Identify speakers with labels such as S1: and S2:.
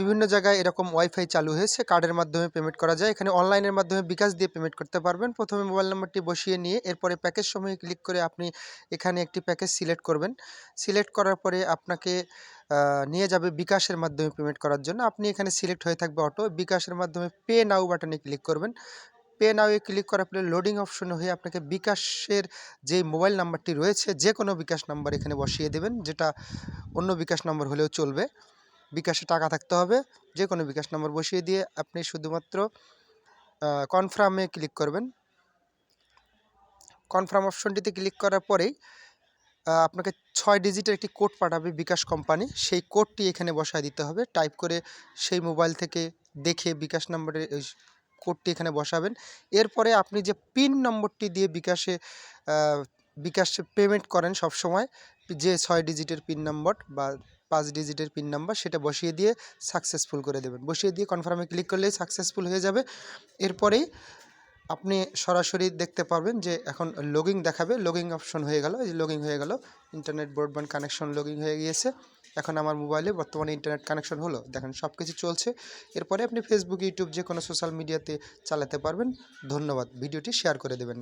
S1: বিভিন্ন জায়গায় এরকম ওয়াইফাই চালু হয়েছে, কার্ডের মাধ্যমে পেমেন্ট করা যায়। এখানে অনলাইনের মাধ্যমে বিকাশ দিয়ে পেমেন্ট করতে পারবেন। প্রথমে মোবাইল নাম্বারটি বসিয়ে নিয়ে এরপরে প্যাকেজ সমূহে ক্লিক করে আপনি এখানে একটি প্যাকেজ সিলেক্ট করবেন। সিলেক্ট করার পরে আপনাকে নিয়ে যাবে বিকাশের মাধ্যমে পেমেন্ট করার জন্য। আপনি এখানে সিলেক্ট হয়ে থাকবে অটো। বিকাশের মাধ্যমে পে নাও বাটনে ক্লিক করবেন। পে নাও এ ক্লিক করার পরে লোডিং অপশনে হয়ে আপনাকে বিকাশের যে মোবাইল নাম্বারটি রয়েছে যে কোনো বিকাশ নাম্বার এখানে বসিয়ে দেবেন, যেটা অন্য বিকাশ নম্বর হলেও চলবে। বিকাশে টাকা থাকতে হবে, যে কোনো বিকাশ নম্বর বসিয়ে দিয়ে আপনি শুধুমাত্র কনফার্মে ক্লিক করবেন। কনফার্ম অপশনটিতে ক্লিক করার পরেই আপনাকে 6 ডিজিটের একটি কোড পাঠাবে বিকাশ কোম্পানি। সেই কোডটি এখানে বসায় দিতে হবে। টাইপ করে সেই মোবাইল থেকে দেখে বিকাশ নম্বরের কোডটি এখানে বসাবেন। এরপরে আপনি যে পিন নম্বরটি দিয়ে বিকাশে পেমেন্ট করেন সবসময়, যে 6 ডিজিটের পিন নম্বর বা 5 ডিজিটের পিন নাম্বার, সেটা বসিয়ে দিয়ে সাকসেসফুল করে দেবেন। বসিয়ে দিয়ে কনফার্মে ক্লিক করলেই সাকসেসফুল হয়ে যাবে। এরপরেই আপনি সরাসরি দেখতে পারবেন যে এখন লগইন দেখাবে। লগইন অপশন হয়ে গেল, এই যে লগইন হয়ে গেল, ইন্টারনেট ব্রডব্যান্ড কানেকশন লগইন হয়ে গিয়েছে। এখন আমার মোবাইলে বর্তমানে ইন্টারনেট কানেকশন হলো, দেখেন সব কিছু চলছে। এরপরে আপনি ফেসবুক, ইউটিউব যে কোনো সোশ্যাল মিডিয়াতে চালাতে পারবেন। ধন্যবাদ, ভিডিওটি শেয়ার করে দেবেন।